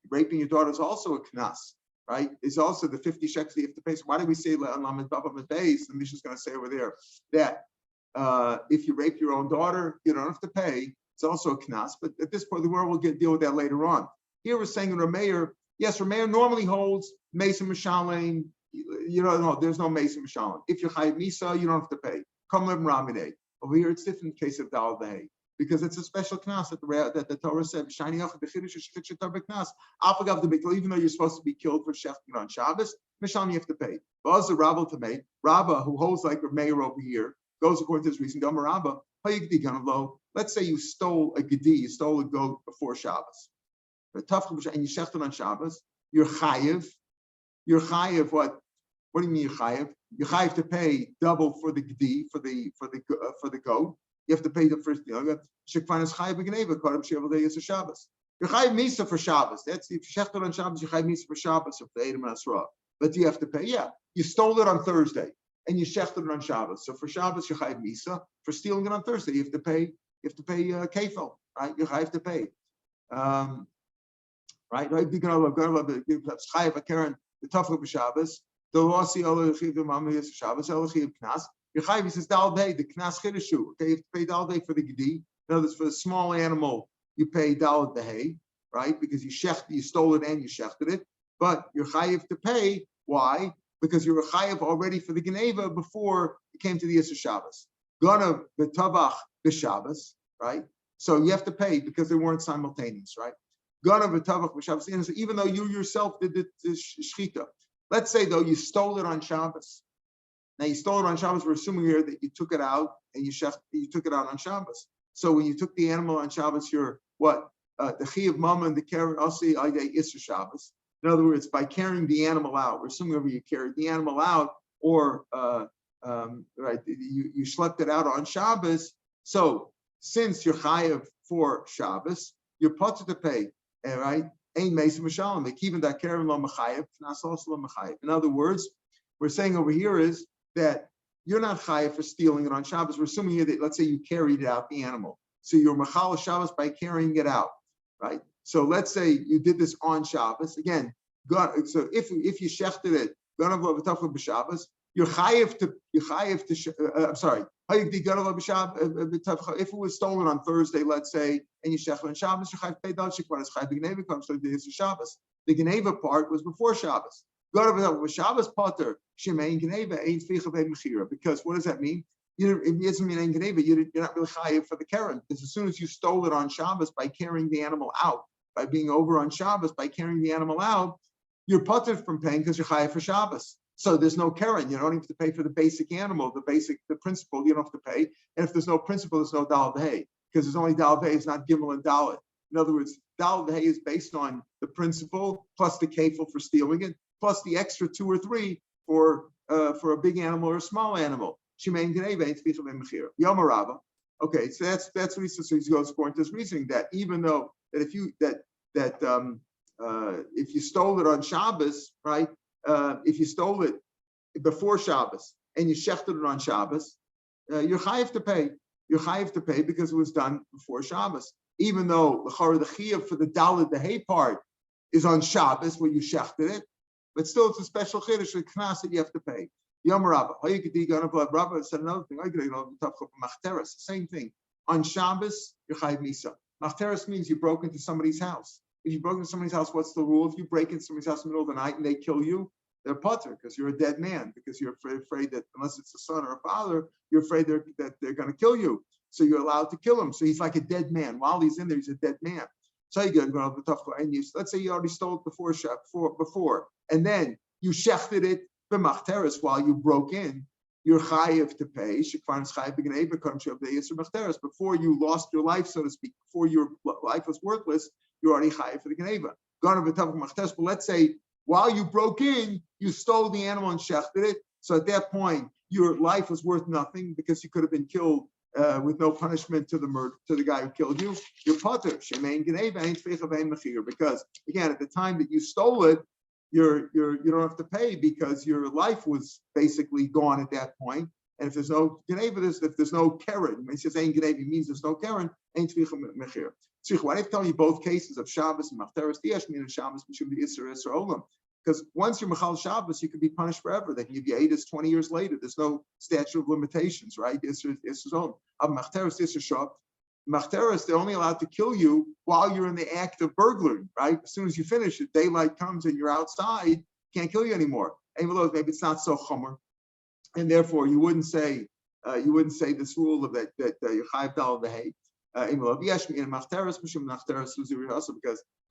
raping your daughter is also a knas, right? Is also the 50 shekels you have to pay. So why do we say Lamed Baba Medbeis? The Mishnah is going to say over there that if you rape your own daughter, you don't have to pay. It's also a knas. But at this point, the world will deal with that later on. Here we're saying in Rav Meir, yes, Rav Meir normally holds Mason Mishalim. No, there's no Mason Mishalim. If you're Chayiv Misa, you don't have to pay. Come live Ramidei. Over here, it's different in the case of Dal Day, because it's a special knas that the Torah said, even though you're supposed to be killed for shechting on Shabbos, Mishalim you have to pay. But the Rabba to make, Rabba, who holds like Rav Meir over here, goes according to his reason, let's say you stole a gedi, you stole a goat before Shabbos. And you shechted on Shabbos, you're chayiv. You're chayiv what? What do you mean you're chayiv? You're chayiv to pay double for the gedi, for the goat. You have to pay the first. Shekvan is chayiv b'gneva. Kodem shevel day is a Shabbos. You're chayiv misa for Shabbos. That's if you shechted on Shabbos, you're chayiv misa for Shabbos of the Edom and Asra. But do you have to pay? Yeah, you stole it on Thursday and you shechted it on Shabbos. So for Shabbos you're chayiv misa. For stealing it on Thursday, you have to pay. You have to pay kefil, right? You're chayiv to pay. Right? Right? Chayiv a Karen. The Tafel b'Shabbos, the Rossi Elochiv Mamli is Shabbos Elochiv Knas. Your Chayiv says Dal Day, the Knas Chidushu. Okay, you have to pay Dal Day for the Gedi. In other words, for the small animal, you pay Dal Day, right? Because you stole it and you shechted it. But you're Chayiv to pay. Why? Because you're a Chayiv already for the Geneva before it came to the Yisra Shabbos. Gana v'Tavach b'Shabbos, right? So you have to pay because they weren't simultaneous, right? Even though you yourself did the shechita. Let's say though you stole it on Shabbos. Now you stole it on Shabbos. We're assuming here that you took it out and you took it out on Shabbos. So when you took the animal on Shabbos, you're what? The chi of mama and the karen asi ayday isra Shabbos. In other words, by carrying the animal out, we're assuming whether you carried the animal out or right, you schlepped it out on Shabbos. So since you're chayav for Shabbos, you're potter to pay. Right? In other words, we're saying over here is that you're not chayav for stealing it on Shabbos. We're assuming here that, let's say you carried out the animal. So you're machal Shabbos by carrying it out, right? So let's say you did this on Shabbos. Again, so if you shechted it, you're chayav to, I'm sorry, if it was stolen on Thursday, let's say, and you shechted on Shabbos, you chayav pay dal shekvar is chayav b'gneva comes to the Shabbos. The Geneva part was before Shabbos. Shabbos potter shemein Geneva ain't ficha mechira. Because what does that mean? It doesn't mean ain't Geneva. You're not really chayav for the keren, because as soon as you stole it on Shabbos by carrying the animal out, by being over on Shabbos by carrying the animal out, you're potter from paying because you're chayav for Shabbos. So there's no keren. You don't have to pay for the basic animal, the principle. You don't have to pay. And if there's no principle, there's no dal v'hei, because there's only dal v'hei. It's not gimel and dalet. In other words, dal v'hei is based on the principle plus the kefil for stealing it, plus the extra 2 or 3 for a big animal or a small animal. Shemein geneva ain't ficha b'mechira. Yomarava. Okay, so that's what he says. So he goes according to his reasoning that even though that if you stole it on Shabbos, right? If you stole it before Shabbos and you shechted it on Shabbos, you're chayiv to pay. You're chayiv to pay because it was done before Shabbos. Even though the chiyuv for the daled the hay part is on Shabbos where you shechted it, but still it's a special chiddush, the knas that you have to pay. Yom Rabbah. Rabbah said another thing. Same thing. On Shabbos, you're chayiv misa. Machteres means you broke into somebody's house. If you broke into somebody's house, what's the rule? If you break into somebody's house in the middle of the night and they kill you, they're potter because you're a dead man, because you're afraid that unless it's a son or a father, you're afraid that they're going to kill you. So you're allowed to kill him. So he's like a dead man. While he's in there, he's a dead man. So you go to the tough and let's say you already stole it before, and then you shechted it b'machteres while you broke in. You're chayiv to pay. Before you lost your life, so to speak, before your life was worthless, you're already chayiv for the geneva. But let's say while you broke in, you stole the animal and shechted it. So at that point, your life was worth nothing because you could have been killed with no punishment to the guy who killed you. You're potter. Shemein geneva ain't ficha b'ein mechir. Because again, at the time that you stole it, you don't have to pay because your life was basically gone at that point. And if there's no Geneva, if there's no Karen, when he says ain't Geneva, he means there's no Karen, ain't Tvicha Mechir. Why did I tell you both cases of Shabbos and Machteres Diash mean Shabbos Mishum the Isser Olam? Because once you're Machal Shabbos, you can be punished forever. They can give you 8 20 years later. There's no statute of limitations, right? Isser Olam. Machteres Isser Shab. Machteres, they're only allowed to kill you while you're in the act of burglary, right? As soon as you finish it, daylight comes and you're outside, can't kill you anymore. Maybe it's not so chomer, and therefore you wouldn't say this rule of that you're chayav dal v'hei. Because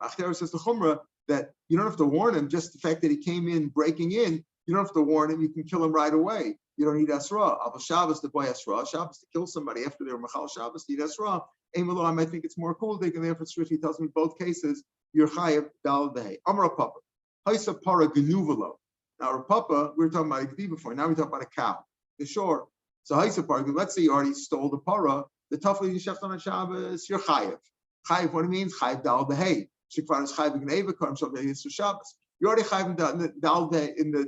Machteres is the chumrah that you don't have to warn him. Just the fact that he came in breaking in, you don't have to warn him. You can kill him right away. You don't need Asra. Abel Shabbos, the boy Asra. Shabbos to kill somebody after they were Machal Shabbos, need Asra. I might think it's more cool. They can therefore switch. He tells me both cases, you're chayav dal v'hei. Amar Papa. Haisa para genuvalo. Now, Papa, we were talking about a gdi before. Now we're talking about a cow. The shore. So Haisa para, let's say you already stole the para. The toughly you sheft on Shabbos, you're chayav. Chayav, what it means? Chayav dal v'hei. Shekvar is chayav geneva comes from the Shabbos. You already chayav dal in the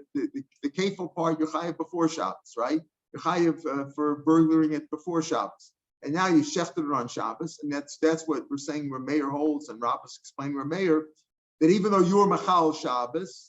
kefil part. You're chayav before Shabbos, right? You're chayav for burglaring it before Shabbos, and now you shefted it on Shabbos, and that's what we're saying. Rav Meir holds, and Rabbis explain Rav Meir that even though you're machal Shabbos,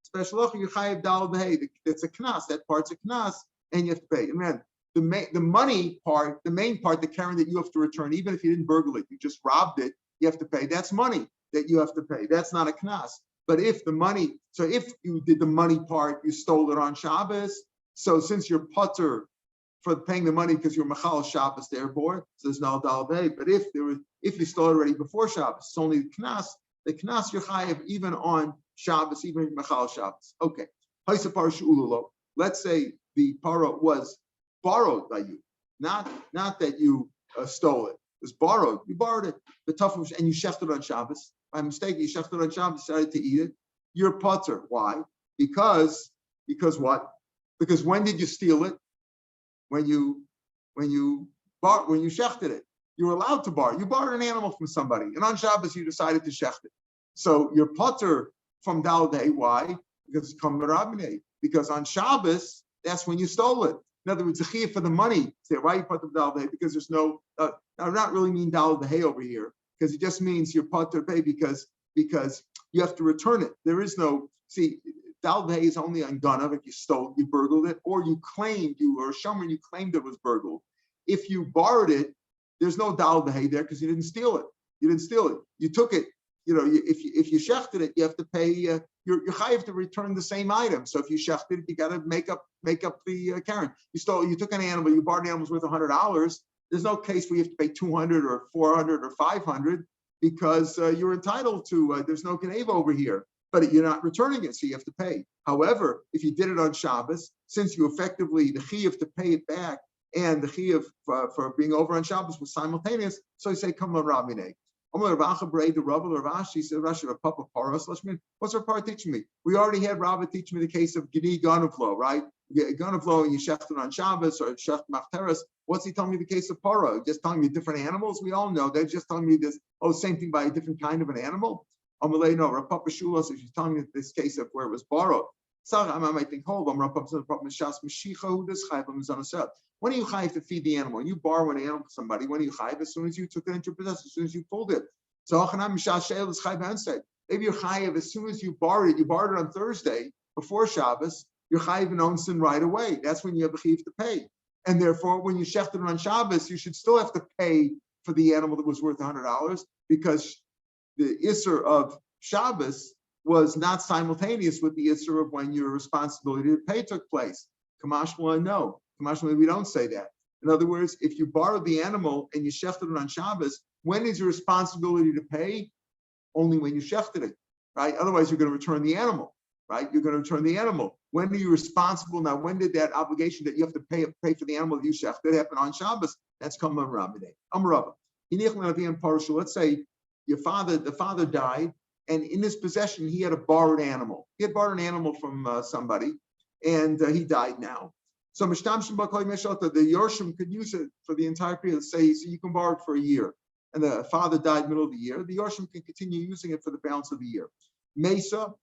special you're chayav dal v'hei. That's a knas. That part's a knas, and you have to pay. And then the money part, the main part, the Karen that you have to return, even if you didn't burgle it, you just robbed it, you have to pay. That's money that you have to pay. That's not a knas. But if you did the money part, you stole it on Shabbos. So since you're putter for paying the money because you're machal Shabbos, therefore, so there's no dal v'hei. But if you stole it already before Shabbos, it's only the knas. The knas you're chayav even on Shabbos, even machal Shabbos. Okay. Let's say the para was borrowed by you, not that you stole it. It was borrowed. You borrowed it. The tough and you shefted on Shabbos. By mistake, you shefted on Shabbos, decided to eat it. You're putter. Why? Because what? Because when did you steal it? When you shefted it. You were allowed to borrow. You borrowed an animal from somebody, and on Shabbos you decided to shecht it. So you're putter from dal v'hei. Why? Because it's come rabinei. Because on Shabbos, that's when you stole it. In other words, the chiyuv for the money. Say, why you put the dal v'hei? Because there's no. Now, not really mean dal v'hei over here, because it just means you're putter pay because you have to return it. There is no dal v'hei is only on ganav if you stole, you burgled it, or you claimed or shomer, you claimed it was burgled. If you borrowed it, there's no dal v'hei there because you didn't steal it. You took it. If you shechted it, you have to pay. You're chayav to return the same item. So if you shechted it, you got to make up the Karen. You took an animal. You borrowed an animal worth $100. There's no case where you have to pay $200 or $400 or $500 because you're entitled to. There's no Geneva over here, but you're not returning it, so you have to pay. However, if you did it on Shabbos, since you effectively the chiyuv to pay it back and the chiyuv for being over on Shabbos was simultaneous, so you say come on Rabinei. She said, Rashi, Papa Paros. What's her part teaching me? We already had Rabbi teach me the case of Gedi Ganavlo, right? Ganavlo and you shechted on Shabbos or shecht Machteres. What's he telling me the case of Paro? Just telling me different animals? We all know they're just telling me this. Same thing by a different kind of an animal. No, Papa Shula says she's telling me this case of where it was borrowed. I might think, hold on, when are you chayiv to feed the animal? When you borrow an animal from somebody, when are you chayiv? As soon as you took it into your possession, as soon as you pulled it. So maybe you're chayiv as soon as you borrowed it. You borrowed it on Thursday before Shabbos. You're chayiv in onsen right away. That's when you have a chayiv to pay. And therefore, when you shechted it on Shabbos, you should still have to pay for the animal that was worth $100 because the isser of Shabbos was not simultaneous with the isser of when your responsibility to pay took place. Kamashma, no. Kamashma, we don't say that. In other words, if you borrowed the animal and you shechted it on Shabbos, when is your responsibility to pay? Only when you shechted it, right? Otherwise, you're going to return the animal, right? You're going to return the animal. When are you responsible? Now, when did that obligation that you have to pay for the animal that you shechted happen on Shabbos? That's come on Rabbaneh. Amrava. Let's say the father died, and in his possession, he had a borrowed animal. He had borrowed an animal from somebody, and he died now. So the Yorshim could use it for the entire period. Say, so you can borrow it for a year. And the father died middle of the year. The Yorshim can continue using it for the balance of the year. Mesa,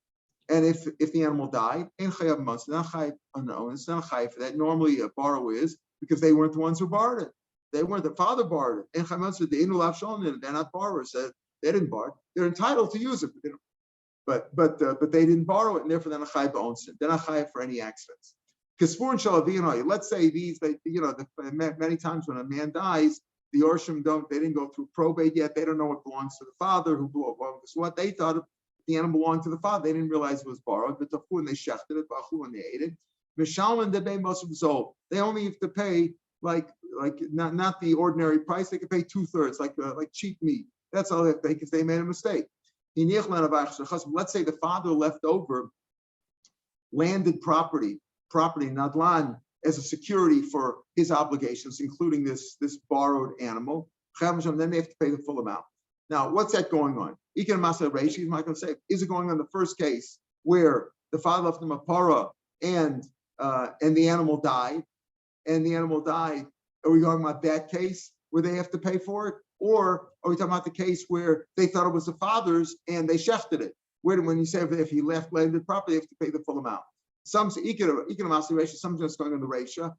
And if the animal died, it's not chayav for that. Normally a borrow is, because they weren't the ones who borrowed it. They weren't, the father borrowed it. They're not borrowers. They didn't borrow. They're entitled to use it, but they didn't borrow it, and therefore they're not chayav owns it. They're not chayav for any accidents. Let's say many times when a man dies, the Orshim they didn't go through probate yet. They don't know what belongs to the father, who belongs to what. They thought the animal belonged to the father. They didn't realize it was borrowed, but and they shechted it, and they ate it. They only have to pay like not the ordinary price. They could pay 2/3, like cheap meat. That's all they have to pay because they made a mistake. Let's say the father left over landed property nadlan, as a security for his obligations, including this borrowed animal. Then they have to pay the full amount. Now, what's that going on? He's not going to say, is it going on the first case where the father left him a para and the animal died? Are we talking about that case where they have to pay for it? Or are we talking about the case where they thought it was the father's and they shefted it? When you say if he left landed property, they have to pay the full amount. Some say economically ratio, some just going on the ratio.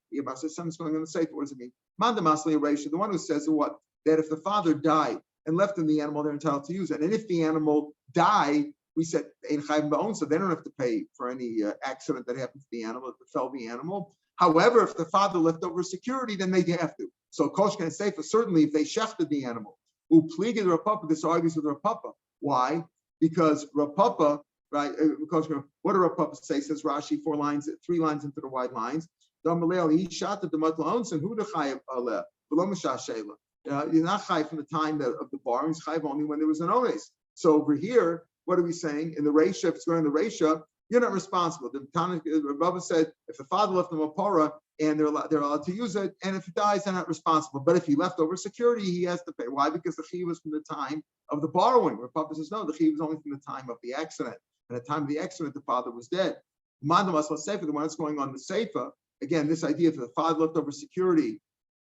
Some is going on the safe. What does it mean? Mandamasli ratio, the one who says what? That if the father died and left them the animal, they're entitled to use it. And if the animal died, we said ein chayim ba'on, so they don't have to pay for any accident that happened to the animal, that befell the animal. However, if the father left over security, then they have to. So Koshka and Seifa, certainly if they shefted the animal, upliga the Rapapa, this argues with Rapapa. Why? Because Rapapa, right? Because what do Rapapa say? Says Rashi, 3 lines into the wide lines. He shot at the Matlaons and who the chayav aleh below Mashashela. You're not chayav from the time of the bar. He's chayav only when there was an ones. So over here, what are we saying? In the ratio, if it's going in the ratio, you're not responsible. The Rabbi said if the father left them a para and they're allowed to use it, and if he dies, they're not responsible. But if he left over security, he has to pay. Why? Because the chi was from the time of the borrowing. Rabbi says no, the chi was only from the time of the accident. And at the time of the accident, the father was dead. The one that's going on the seifa, again, this idea that the father left over security,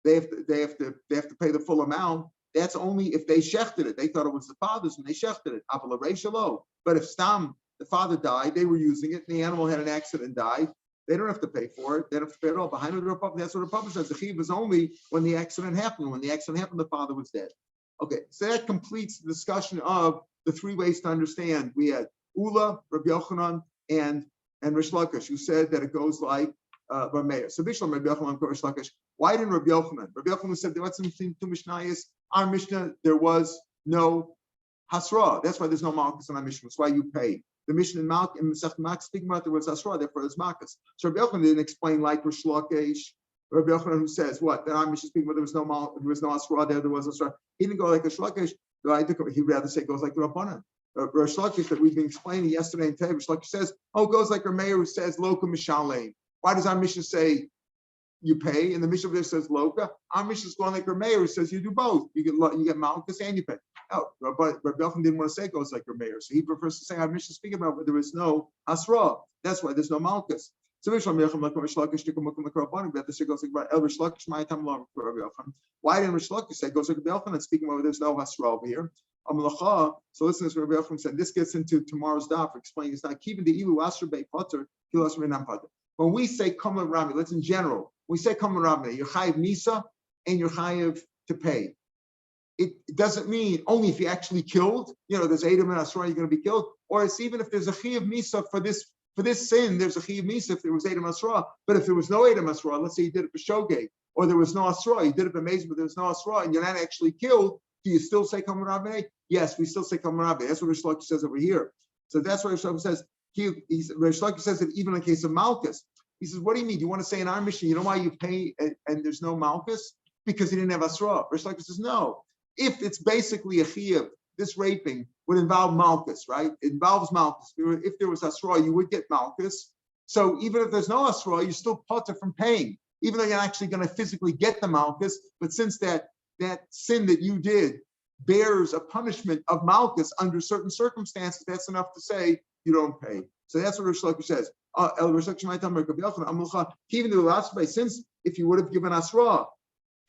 they have to pay the full amount. That's only if they shechted it. They thought it was the father's and they shechted it. But if Stam, the father died, they were using it, and the animal had an accident and died, they don't have to pay for it. They don't have to pay at all. Behind the Republic, that's what the Republic says. The chiv was only when the accident happened. When the accident happened, the father was dead. Okay, so that completes the discussion of the 3 ways to understand. We had Ula, Rabbi Yochanan, and Rish Lakish, who said that it goes like Rav Meir. So Bishlam, Rabbi Yochanan, Rish Lakish. Why didn't Rabbi Yochanan? Rabbi Yochanan said there was something to Mishnayos. Our Mishnah, there was no Hasra. That's why there's no Malchus in our Mishnah. That's why you pay. The Mishnah in Masechet Malchus speaking about there was Hasra, therefore there's Malchus. So Rabbi Yochanan didn't explain like Rish Lakish. Rabbi Yochanan who says what? That our Mishnah speaking about there was no Hasra there was Hasra. He didn't go like Rish Lakish. He'd rather say it goes like the Rabbanan. Rish Lakish that we've been explaining yesterday in Tei, Rish Lakish says, it goes like Rav Meir who says Loka Mishalem. Why does our Mishnah say you pay? And the Mishnah there says Loka. Our Mishnah is going like Rav Meir who says you do both. You get Malchus and you pay. Oh, but Rabbi Yochanan didn't want to say it goes like Rav Meir, so he prefers to say our Mishnah speaking about where there is no Hasra. That's why there's no Malchus. So why didn't Rish Lakish say it goes like Rabbi Yochanan speaking about where there's no Hasra over here? So listen to Rabbi Yochanan said. This gets into tomorrow's daf explaining it's not keeping the ilu asher bei potter kilu asher beinam potter. When we say kamen rami, let's in general. When we say kamen rami, you're chayiv misa and you're chayiv to pay. It doesn't mean only if you actually killed. There's Edom and Asra, you're going to be killed. Or it's even if there's a chayiv misa for this sin, there's a chayiv misa if there was Edom Asra. But if there was no Edom Asra, let's say you did it for shogeg, or there was no Asra, you did it for mezid, but there was no Asra, and you're not actually killed. Do you still say kamen rami? Yes, we still say kamen rami. That's what Rish Lakish says over here. So that's what Rish Lakish says. Rish Lakish says that even in case of Malchus, he says, what do you mean? You want to say in our Mishnah, you know why you pay and there's no Malchus? Because he didn't have Asra. Rish Lakish says, no. If it's basically a chiyuv, this raping would involve Malchus, right? It involves Malchus. If there was Asra, you would get Malchus. So even if there's no Asra, you're still potter from paying, even though you're actually going to physically get the Malchus. But since that sin that you did bears a punishment of Malchus under certain circumstances, that's enough to say you don't pay. So that's what Rish Lakish says. Since if you would have given Asra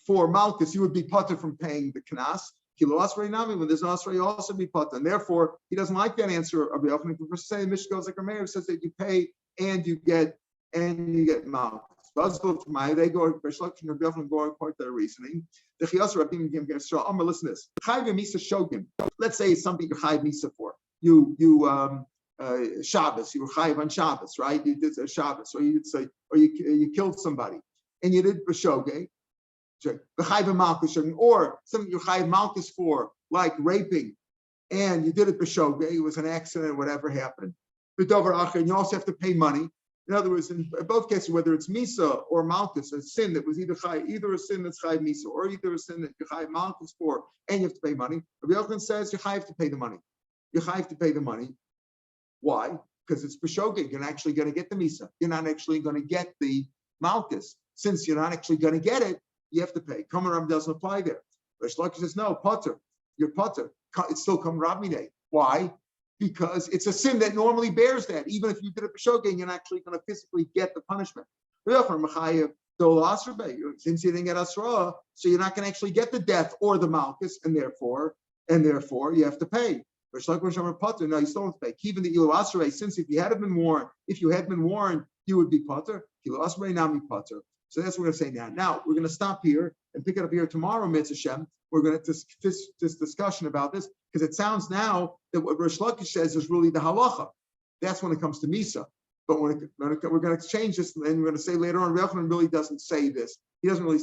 for Malchus, you would be potter from paying the knas. Kilo Asrei Nami, when there's an Asrei, you also be Pata. And therefore, he doesn't like that answer of Rabbi Yochanan. For say, the Mishnah goes like Rav Meir says that you pay and you get malchus. They go, Reish Lakish and Rabbi Yochanan go according to their reasoning. The Chiyas Rabim Gim Gershal. Amar, listen to this. Chayiv Misa Shogim. Let's say it's something you're Chayiv Misa for. Shabbos, you were chayiv on Shabbos, right? You did a Shabbos, or you say, or you killed somebody, and you did b'shogeg, b'chayiv malchus, or something you're chayiv malchus for, like raping, and you did it b'shogeg. It was an accident, whatever happened. B'dover acher, and you also have to pay money. In other words, in both cases, whether it's misa or malchus, a sin that was either a sin that's chayiv misa, or either a sin that you're chayiv malchus for, and you have to pay money. Rabbi Yochanan says you chayiv to pay the money. You chayiv to pay the money. Why? Because it's b'shogeg. You're not actually going to get the misa. You're not actually going to get the malchus. Since you're not actually going to get it, you have to pay. Kamaram doesn't apply there. Reish Lakish says, no, potter. You're potter. It's still Kamaram Minei. Why? Because it's a sin that normally bears that. Even if you did it b'shogeg, you're not actually going to physically get the punishment. Since you didn't get asra, so you're not going to actually get the death or the malchus, and therefore you have to pay. No, you still have to pay. Even the ilu asrei, since if you had been warned, you would be potter. Ilu asrei nami potter. So that's what we're going to say now. Now we're going to stop here and pick it up here tomorrow, Mitzvah Shem. We're going to this discussion about this because it sounds now that what Reish Lakish says is really the halacha. That's when it comes to misa. But we're going to exchange this, and we're going to say later on, Rav Yochanan really doesn't say this. He doesn't really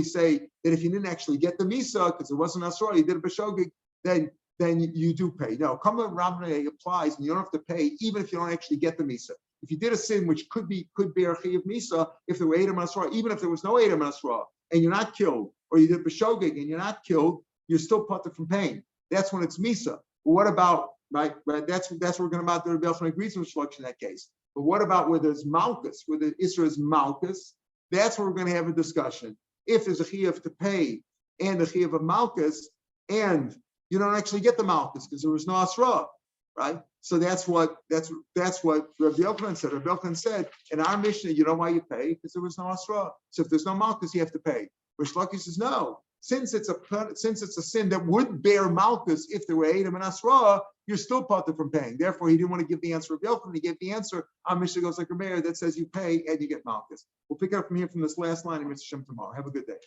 say that if you didn't actually get the misa because it wasn't asra, you did a b'shogeg, then you do pay. No, Kama Ramne applies, and you don't have to pay even if you don't actually get the misa. If you did a sin which could bear chiyuv misa, if there were Edom Asra, even if there was no Edom Asra, and you're not killed, or you did b'shogeg and you're not killed, you're still putter from paying. That's when it's misa. But what about right? That's what we're going about. The Rebbe Elchanan agrees with Shlokish in that case. But what about where there's malchus, where the Isra is malchus? That's where we're going to have a discussion. If there's a chiyuv to pay and a chiyuv of malchus, and you don't actually get the malchus because there was no asra, right? So that's what Rabbi Yochanan said. Rabbi Yochanan said, in our Mishnah, you know why you pay? Because there was no asra. So if there's no malchus, you have to pay. Reish Lakish says, no. Since it's a sin that would bear malchus if there were Edom and asra, you're still potter from paying. Therefore, he didn't want to give the answer of Yochanan. He gave the answer. Our Mishnah goes like Rav Meir that says you pay and you get malchus. We'll pick it up from here from this last line in Mitzvah Shem tomorrow. Have a good day.